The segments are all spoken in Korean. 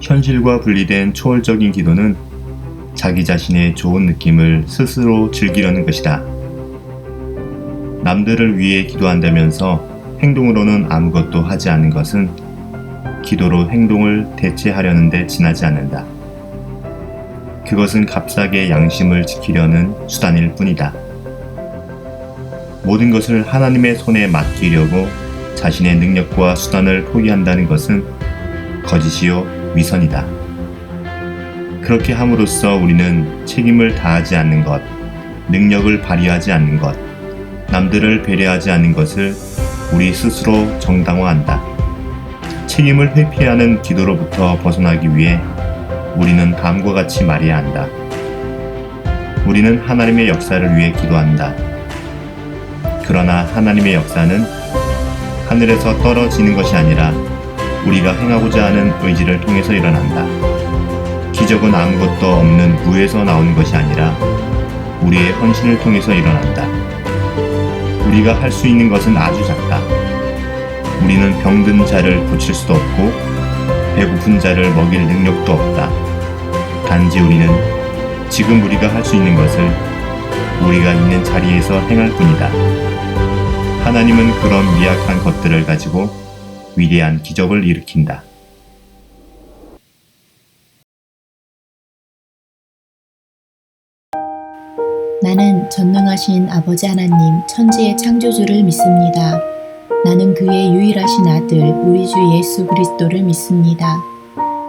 현실과 분리된 초월적인 기도는 자기 자신의 좋은 느낌을 스스로 즐기려는 것이다. 남들을 위해 기도한다면서 행동으로는 아무것도 하지 않는 것은 기도로 행동을 대체하려는 데 지나지 않는다. 그것은 값싸게 양심을 지키려는 수단일 뿐이다. 모든 것을 하나님의 손에 맡기려고 자신의 능력과 수단을 포기한다는 것은 거짓이요 위선이다. 그렇게 함으로써 우리는 책임을 다하지 않는 것, 능력을 발휘하지 않는 것, 남들을 배려하지 않는 것을 우리 스스로 정당화한다. 책임을 회피하는 기도로부터 벗어나기 위해 우리는 다음과 같이 말해야 한다. 우리는 하나님의 역사를 위해 기도한다. 그러나 하나님의 역사는 하늘에서 떨어지는 것이 아니라 우리가 행하고자 하는 의지를 통해서 일어난다. 기적은 아무것도 없는 무에서 나오는 것이 아니라 우리의 헌신을 통해서 일어난다. 우리가 할 수 있는 것은 아주 작다. 우리는 병든 자를 고칠 수도 없고 배고픈 자를 먹일 능력도 없다. 단지 우리는 지금 우리가 할 수 있는 것을 우리가 있는 자리에서 행할 뿐이다. 하나님은 그런 미약한 것들을 가지고 위대한 기적을 일으킨다. 나는 전능하신 아버지 하나님 천지의 창조주를 믿습니다. 나는 그의 유일하신 아들 우리 주 예수 그리스도를 믿습니다.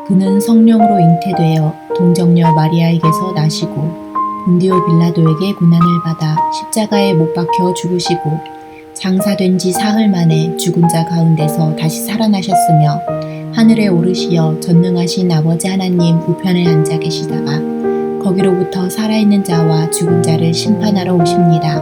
그는 성령으로 잉태되어 동정녀 마리아에게서 나시고 본디오 빌라도에게 고난을 받아 십자가에 못 박혀 죽으시고 장사된 지 사흘 만에 죽은 자 가운데서 다시 살아나셨으며 하늘에 오르시어 전능하신 아버지 하나님 우편에 앉아 계시다가 거기로부터 살아있는 자와 죽은 자를 심판하러 오십니다.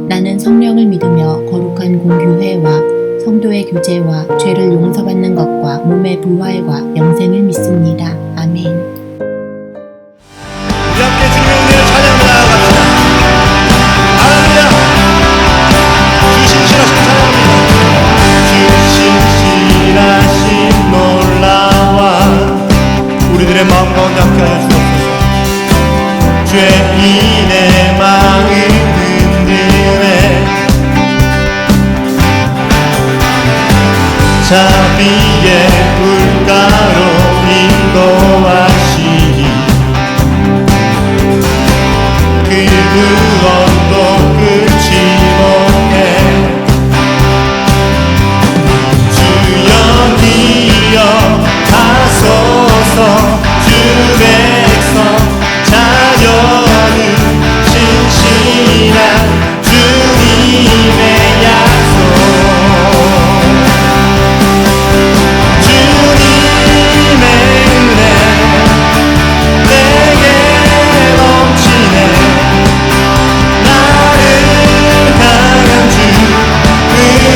나는 성령을 믿으며 거룩한 공교회와 성도의 교제와 죄를 용서받는 것과 몸의 부활과 영생을 믿습니다. 아멘. 우리 함께 주님의 은혜를 찬양하며 나아갑시다. 할렐루야. 주 신실하신 찬양합니다. 주 신실하신 놀라와 우리들의 마음 가운데 함께하여 주옵소서. 죄인의 마음을 흔드네 자비의 물가로 인도하시니 그 구원도 끝이 못해 주여 기억하소서 주 백성 자녀는 신실한 주님의 약속 주님의 은혜 내게 넘치네 나를 향한 주 은혜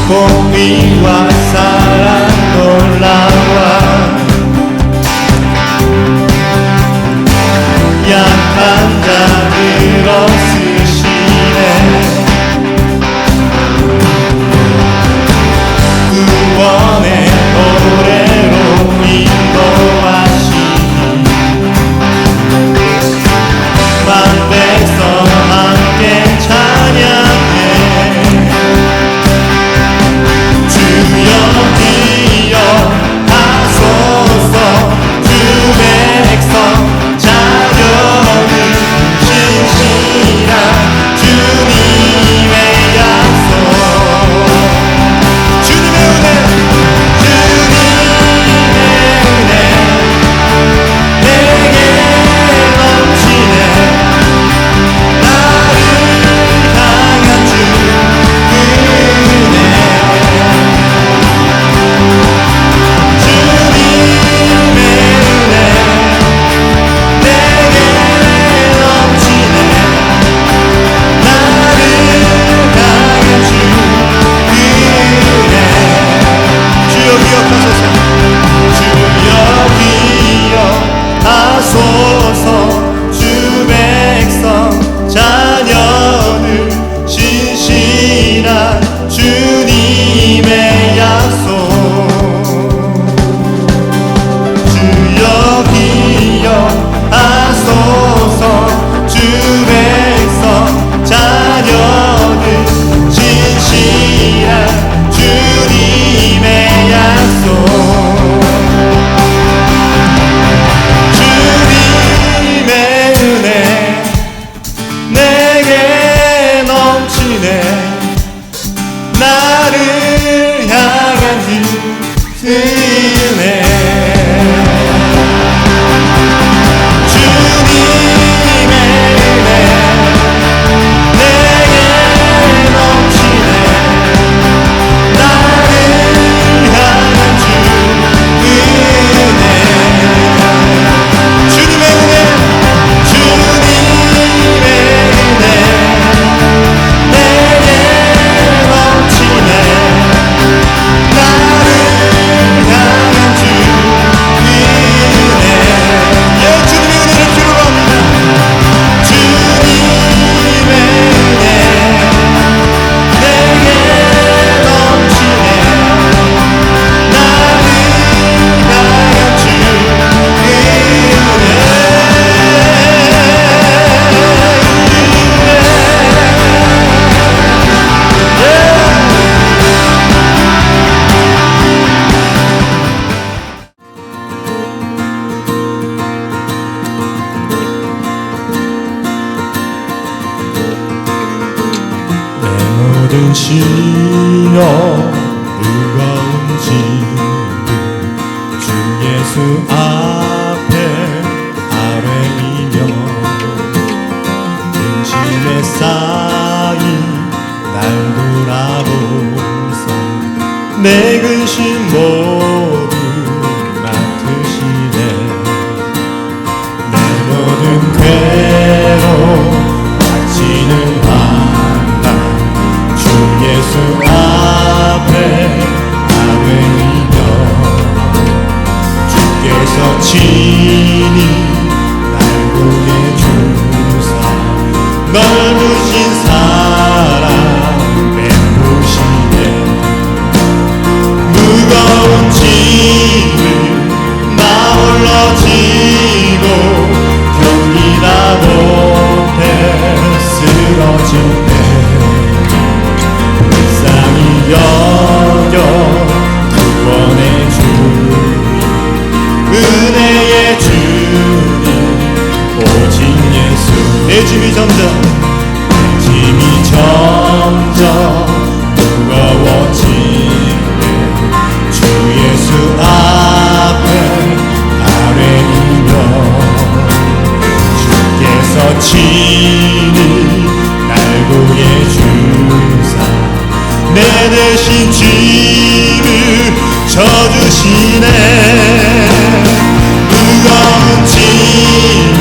공의와 사랑 놀라워 약한 자를 없으시네 구원의 노래로 인도하시니 만 백성 함께 찬양해 주여 기억하소서 은혜 주님의 은혜 내게 넘치네 나를 향한 주 은혜 주님의 은혜 주님의 은혜 내게 넘치네 나를 향한 주 은혜 예 주님의 은혜를 필요로 합니다 주님의 은혜 내게 넘치네 나를 향한 주 내 모든 시험 무거운 짐을 주 예수 앞에 아뢰이며 근심에 쌓인 날 돌아보사 내 근심 모두 맡으시네 내 모든 괴로움 닥치는 한날 주 예수 앞에 아뢰이며 주께서 친히 날 구해주사 넓으신 사랑 베푸시네 무거운 짐을 나 홀로 지고 견디다 못해 쓰러질 때 불쌍히 여겨 구원의 주님 은혜의 주님 오직 예수 내 짐이 점점 무거워지네 주 예수 앞에 아뢰이며 주께서 친히 날 구해주사 내 대신 짐을 져주시네 무거운 짐을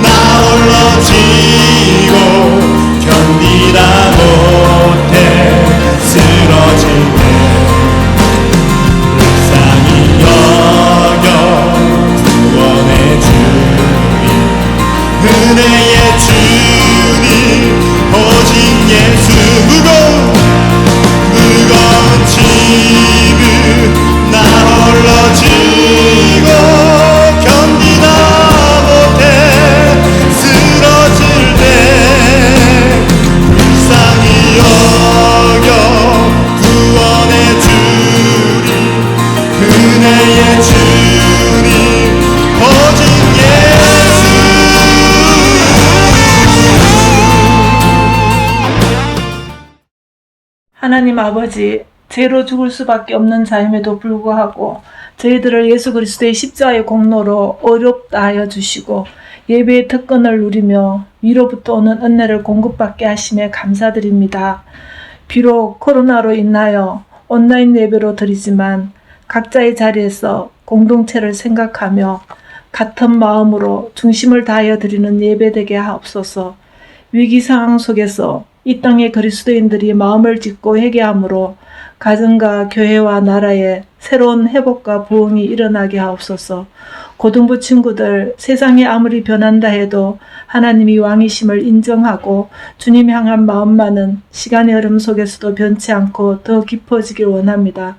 나 홀로 지고 견디다 못해 쓰러질 때 불쌍히 여겨 구원의 주님 은혜의 주님 오직 예수 무거운 짐을 나 홀로 지고 견디다 못해 쓰러질 때 불쌍히 여겨 구원의 주님 은혜의 주님 오직 예수 하나님 아버지, 죄로 죽을 수밖에 없는 자임에도 불구하고 저희들을 예수 그리스도의 십자가의 공로로 어렵다 하여 주시고 예배의 특권을 누리며 위로부터 오는 은혜를 공급받게 하심에 감사드립니다. 비록 코로나로 인하여 온라인 예배로 드리지만 각자의 자리에서 공동체를 생각하며 같은 마음으로 중심을 다하여 드리는 예배 되게 하옵소서. 위기 상황 속에서 이 땅의 그리스도인들이 마음을 짓고 회개함으로 가정과 교회와 나라에 새로운 회복과 부흥이 일어나게 하옵소서. 고등부 친구들 세상이 아무리 변한다 해도 하나님이 왕이심을 인정하고 주님 향한 마음만은 시간의 흐름 속에서도 변치 않고 더 깊어지길 원합니다.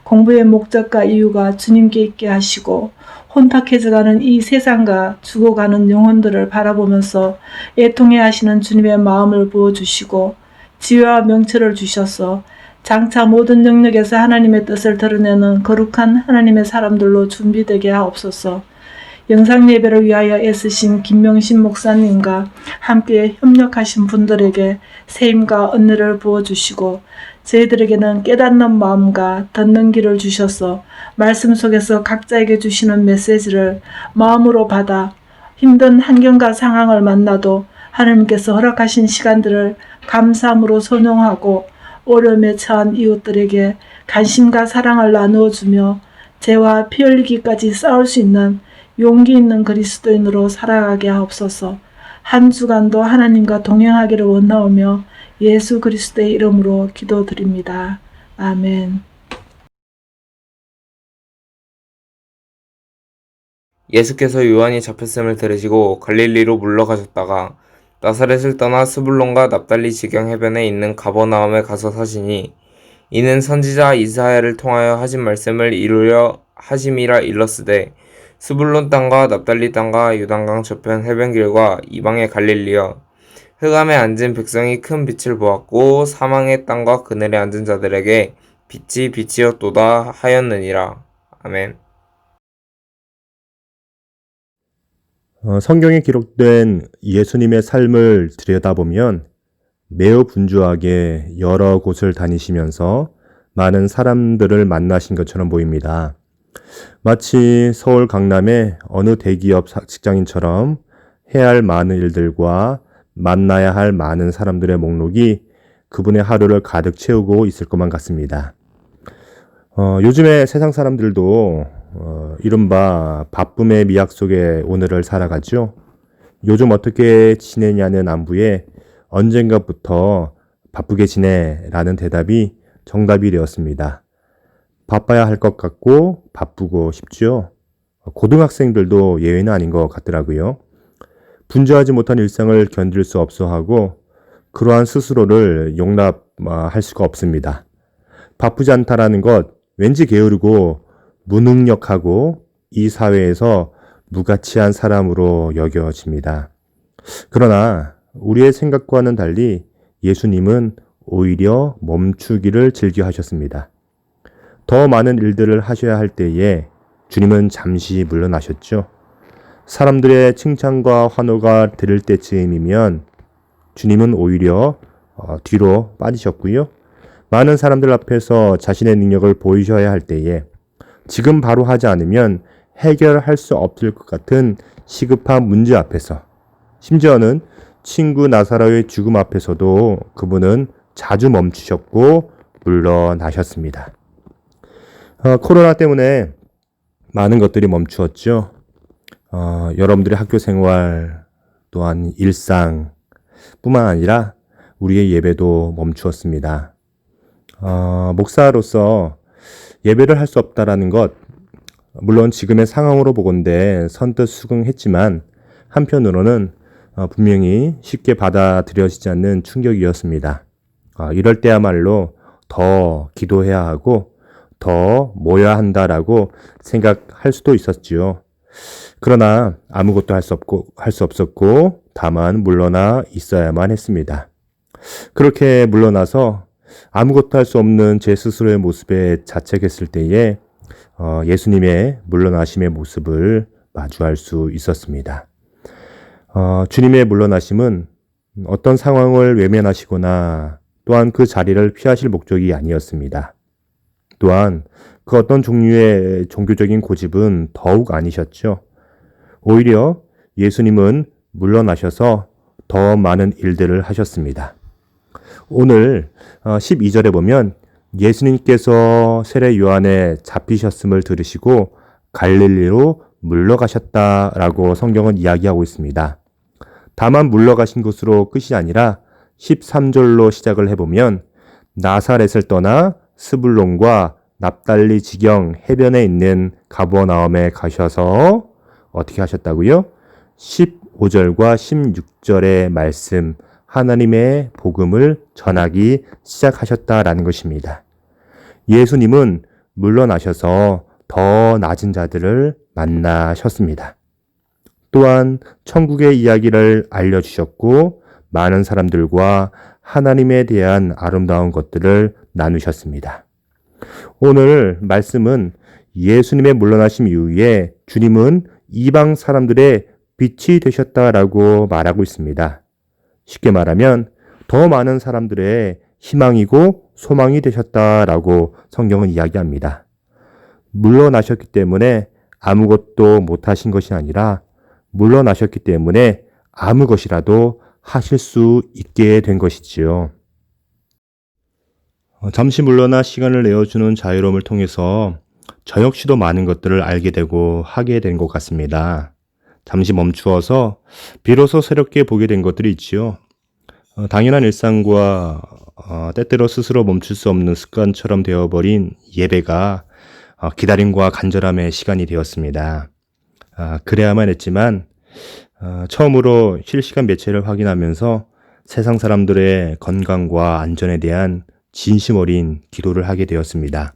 공부의 목적과 이유가 주님께 있게 하시고 혼탁해져가는 이 세상과 죽어가는 영혼들을 바라보면서 애통해 하시는 주님의 마음을 부어주시고 지혜와 명철을 주셔서 장차 모든 영역에서 하나님의 뜻을 드러내는 거룩한 하나님의 사람들로 준비되게 하옵소서. 영상 예배를 위하여 애쓰신 김명신 목사님과 함께 협력하신 분들에게 세임과 은혜를 부어주시고 저희들에게는 깨닫는 마음과 듣는 길을 주셔서 말씀 속에서 각자에게 주시는 메시지를 마음으로 받아 힘든 환경과 상황을 만나도 하나님께서 허락하신 시간들을 감사함으로 선용하고 어려움에 처한 이웃들에게 관심과 사랑을 나누어 주며 죄와 피 흘리기까지 싸울 수 있는 용기 있는 그리스도인으로 살아가게 하옵소서. 한 주간도 하나님과 동행하기를 원하오며 예수 그리스도의 이름으로 기도드립니다. 아멘. 예수께서 요한이 잡혔음을 들으시고 갈릴리로 물러가셨다가 나사렛을 떠나 스불론과 납달리 지경 해변에 있는 가버나움에 가서 사시니 이는 선지자 이사야를 통하여 하신 말씀을 이루려 하심이라 일렀으되 스불론 땅과 납달리 땅과 요단강 저편 해변길과 이방의 갈릴리여 흑암에 앉은 백성이 큰 빛을 보았고 사망의 땅과 그늘에 앉은 자들에게 빛이 빛이었도다 하였느니라. 아멘. 성경에 기록된 예수님의 삶을 들여다보면 매우 분주하게 여러 곳을 다니시면서 많은 사람들을 만나신 것처럼 보입니다. 마치 서울 강남의 어느 대기업 직장인처럼 해야 할 많은 일들과 만나야 할 많은 사람들의 목록이 그분의 하루를 가득 채우고 있을 것만 같습니다. 요즘에 세상 사람들도 이른바 바쁨의 미학 속에 오늘을 살아가죠. 요즘 어떻게 지내냐는 안부에 언젠가부터 바쁘게 지내라는 대답이 정답이 되었습니다. 바빠야 할 것 같고 바쁘고 싶죠. 고등학생들도 예외는 아닌 것 같더라고요. 분주하지 못한 일상을 견딜 수 없어 하고 그러한 스스로를 용납할 수가 없습니다. 바쁘지 않다라는 것 왠지 게으르고 무능력하고 이 사회에서 무가치한 사람으로 여겨집니다. 그러나 우리의 생각과는 달리 예수님은 오히려 멈추기를 즐겨 하셨습니다. 더 많은 일들을 하셔야 할 때에 주님은 잠시 물러나셨죠. 사람들의 칭찬과 환호가 들을 때쯤이면 주님은 오히려 뒤로 빠지셨고요. 많은 사람들 앞에서 자신의 능력을 보이셔야 할 때에 지금 바로 하지 않으면 해결할 수 없을 것 같은 시급한 문제 앞에서, 심지어는 친구 나사로의 죽음 앞에서도 그분은 자주 멈추셨고 물러나셨습니다. 코로나 때문에 많은 것들이 멈추었죠. 여러분들의 학교 생활 또한 일상 뿐만 아니라 우리의 예배도 멈추었습니다. 목사로서 예배를 할 수 없다라는 것, 물론 지금의 상황으로 보건대 선뜻 수긍했지만 한편으로는 분명히 쉽게 받아들여지지 않는 충격이었습니다. 이럴 때야말로 더 기도해야 하고 더 모여야 한다라고 생각할 수도 있었지요. 그러나 아무것도 할 수 없었고 다만 물러나 있어야만 했습니다. 그렇게 물러나서 아무것도 할 수 없는 제 스스로의 모습에 자책했을 때에 예수님의 물러나심의 모습을 마주할 수 있었습니다. 주님의 물러나심은 어떤 상황을 외면하시거나 또한 그 자리를 피하실 목적이 아니었습니다. 또한 그 어떤 종류의 종교적인 고집은 더욱 아니셨죠. 오히려 예수님은 물러나셔서 더 많은 일들을 하셨습니다. 오늘 12절에 보면 예수님께서 세례 요한에 잡히셨음을 들으시고 갈릴리로 물러가셨다라고 성경은 이야기하고 있습니다. 다만 물러가신 것으로 끝이 아니라 13절로 시작을 해보면 나사렛을 떠나 스불론과 납달리 지경 해변에 있는 가버나움에 가셔서 어떻게 하셨다고요? 15절과 16절의 말씀, 하나님의 복음을 전하기 시작하셨다라는 것입니다. 예수님은 물러나셔서 더 낮은 자들을 만나셨습니다. 또한 천국의 이야기를 알려주셨고 많은 사람들과 하나님에 대한 아름다운 것들을 나누셨습니다. 오늘 말씀은 예수님의 물러나심 이후에 주님은 이방 사람들의 빛이 되셨다라고 말하고 있습니다. 쉽게 말하면 더 많은 사람들의 희망이고 소망이 되셨다라고 성경은 이야기합니다. 물러나셨기 때문에 아무것도 못하신 것이 아니라 물러나셨기 때문에 아무 것이라도 하실 수 있게 된 것이지요. 잠시 물러나 시간을 내어주는 자유로움을 통해서 저 역시도 많은 것들을 알게 되고 하게 된 것 같습니다. 잠시 멈추어서 비로소 새롭게 보게 된 것들이 있지요. 당연한 일상과 때때로 스스로 멈출 수 없는 습관처럼 되어버린 예배가 기다림과 간절함의 시간이 되었습니다. 그래야만 했지만 처음으로 실시간 매체를 확인하면서 세상 사람들의 건강과 안전에 대한 진심 어린 기도를 하게 되었습니다.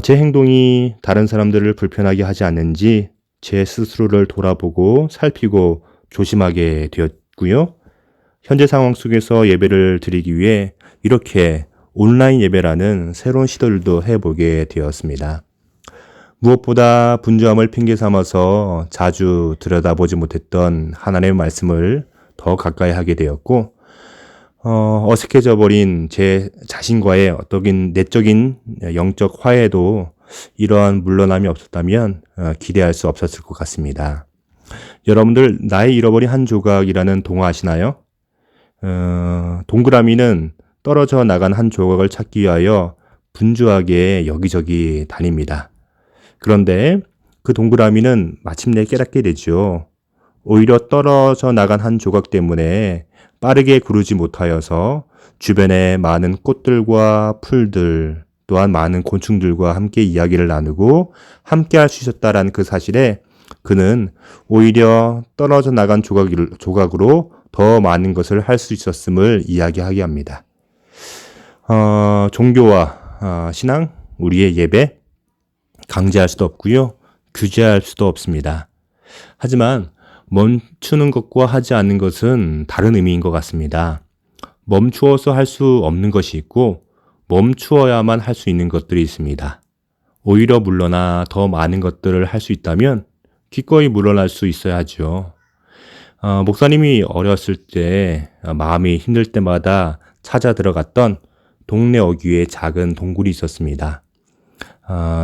제 행동이 다른 사람들을 불편하게 하지 않는지 제 스스로를 돌아보고 살피고 조심하게 되었고요. 현재 상황 속에서 예배를 드리기 위해 이렇게 온라인 예배라는 새로운 시도들도 해보게 되었습니다. 무엇보다 분주함을 핑계 삼아서 자주 들여다보지 못했던 하나님의 말씀을 더 가까이 하게 되었고, 어색해져 버린 제 자신과의 어떤 내적인 영적 화해도 이러한 물러남이 없었다면 기대할 수 없었을 것 같습니다. 여러분들 나의 잃어버린 한 조각이라는 동화 아시나요? 동그라미는 떨어져 나간 한 조각을 찾기 위하여 분주하게 여기저기 다닙니다. 그런데 그 동그라미는 마침내 깨닫게 되죠. 오히려 떨어져 나간 한 조각 때문에 빠르게 구르지 못하여서 주변에 많은 꽃들과 풀들 또한 많은 곤충들과 함께 이야기를 나누고 함께 할 수 있었다라는 그 사실에 그는 오히려 떨어져 나간 조각으로 더 많은 것을 할 수 있었음을 이야기하게 합니다. 종교와 신앙, 우리의 예배 강제할 수도 없고요. 규제할 수도 없습니다. 하지만 멈추는 것과 하지 않는 것은 다른 의미인 것 같습니다. 멈추어서 할 수 없는 것이 있고 멈추어야만 할 수 있는 것들이 있습니다. 오히려 물러나 더 많은 것들을 할 수 있다면 기꺼이 물러날 수 있어야 하죠. 목사님이 어렸을 때 마음이 힘들 때마다 찾아 들어갔던 동네 어귀에 작은 동굴이 있었습니다.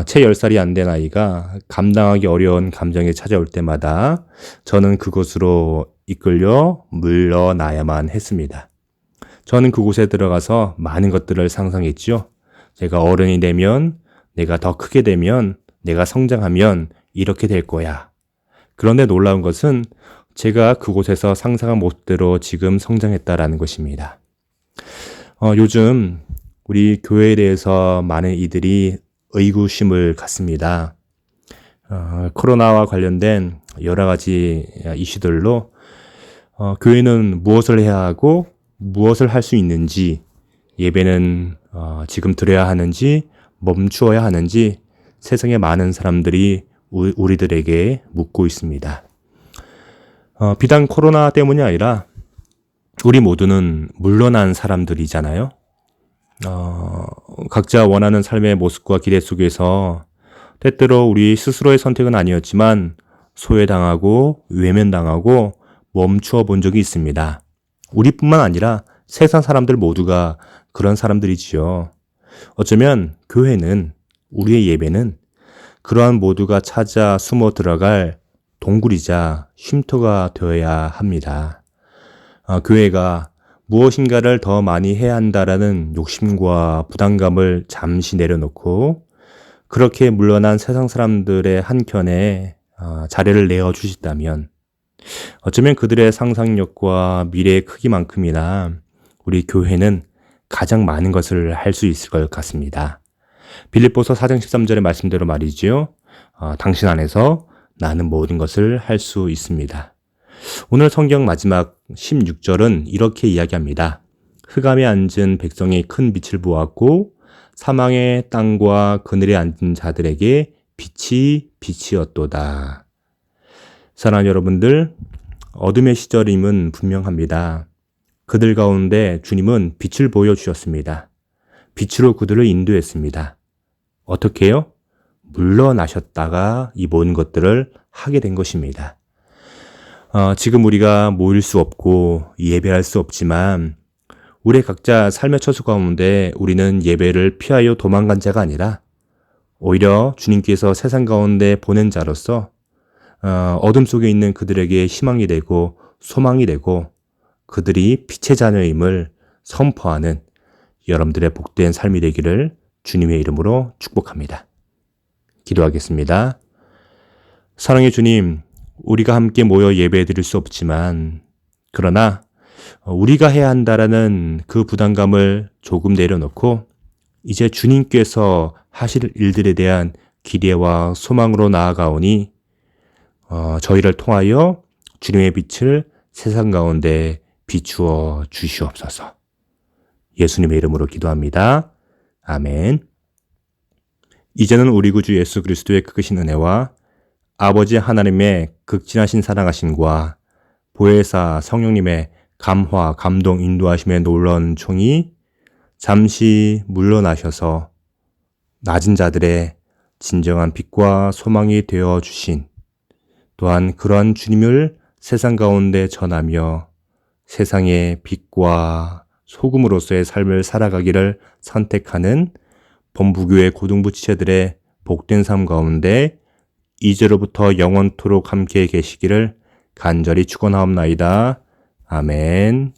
채 10살이 안 된 아이가 감당하기 어려운 감정에 찾아올 때마다 저는 그곳으로 이끌려 물러나야만 했습니다. 저는 그곳에 들어가서 많은 것들을 상상했죠. 제가 어른이 되면, 내가 더 크게 되면, 내가 성장하면 이렇게 될 거야. 그런데 놀라운 것은 제가 그곳에서 상상한 모습대로 지금 성장했다라는 것입니다. 요즘 우리 교회에 대해서 많은 이들이 의구심을 갖습니다. 코로나와 관련된 여러 가지 이슈들로 교회는 무엇을 해야 하고 무엇을 할 수 있는지, 예배는 지금 드려야 하는지 멈추어야 하는지 세상의 많은 사람들이 우리들에게 묻고 있습니다. 비단 코로나 때문이 아니라 우리 모두는 물러난 사람들이잖아요. 각자 원하는 삶의 모습과 기대 속에서 때때로 우리 스스로의 선택은 아니었지만 소외당하고 외면당하고 멈추어 본 적이 있습니다. 우리뿐만 아니라 세상 사람들 모두가 그런 사람들이지요. 어쩌면 교회는, 우리의 예배는 그러한 모두가 찾아 숨어 들어갈 동굴이자 쉼터가 되어야 합니다. 교회가 무엇인가를 더 많이 해야 한다라는 욕심과 부담감을 잠시 내려놓고 그렇게 물러난 세상 사람들의 한켠에 자리를 내어주시다면 어쩌면 그들의 상상력과 미래의 크기만큼이나 우리 교회는 가장 많은 것을 할 수 있을 것 같습니다. 빌립보서 4장 13절의 말씀대로 말이지요. 당신 안에서 나는 모든 것을 할 수 있습니다. 오늘 성경 마지막 16절은 이렇게 이야기합니다. 흑암에 앉은 백성이 큰 빛을 보았고 사망의 땅과 그늘에 앉은 자들에게 빛이 빛이었도다. 사랑하는 여러분들, 어둠의 시절임은 분명합니다. 그들 가운데 주님은 빛을 보여주셨습니다. 빛으로 그들을 인도했습니다. 어떻게 해요? 물러나셨다가 이 모든 것들을 하게 된 것입니다. 지금 우리가 모일 수 없고 예배할 수 없지만 우리 각자 삶의 처수 가운데 우리는 예배를 피하여 도망간 자가 아니라 오히려 주님께서 세상 가운데 보낸 자로서 어둠 속에 있는 그들에게 희망이 되고 소망이 되고 그들이 빛의 자녀임을 선포하는 여러분들의 복된 삶이 되기를 주님의 이름으로 축복합니다. 기도하겠습니다. 사랑의 주님, 우리가 함께 모여 예배 드릴 수 없지만 그러나 우리가 해야 한다라는 그 부담감을 조금 내려놓고 이제 주님께서 하실 일들에 대한 기대와 소망으로 나아가오니 저희를 통하여 주님의 빛을 세상 가운데 비추어 주시옵소서. 예수님의 이름으로 기도합니다. 아멘. 이제는 우리 구주 예수 그리스도의 크신 은혜와 아버지 하나님의 극진하신 사랑하심과 보혜사 성령님의 감화, 감동, 인도하심에 놀라운 총이 잠시 물러나셔서 낮은 자들의 진정한 빛과 소망이 되어 주신 또한 그러한 주님을 세상 가운데 전하며 세상의 빛과 소금으로서의 삶을 살아가기를 선택하는 본부교회 고등부 지체들의 복된 삶 가운데 이제로부터 영원토록 함께 계시기를 간절히 축원하옵나이다. 아멘.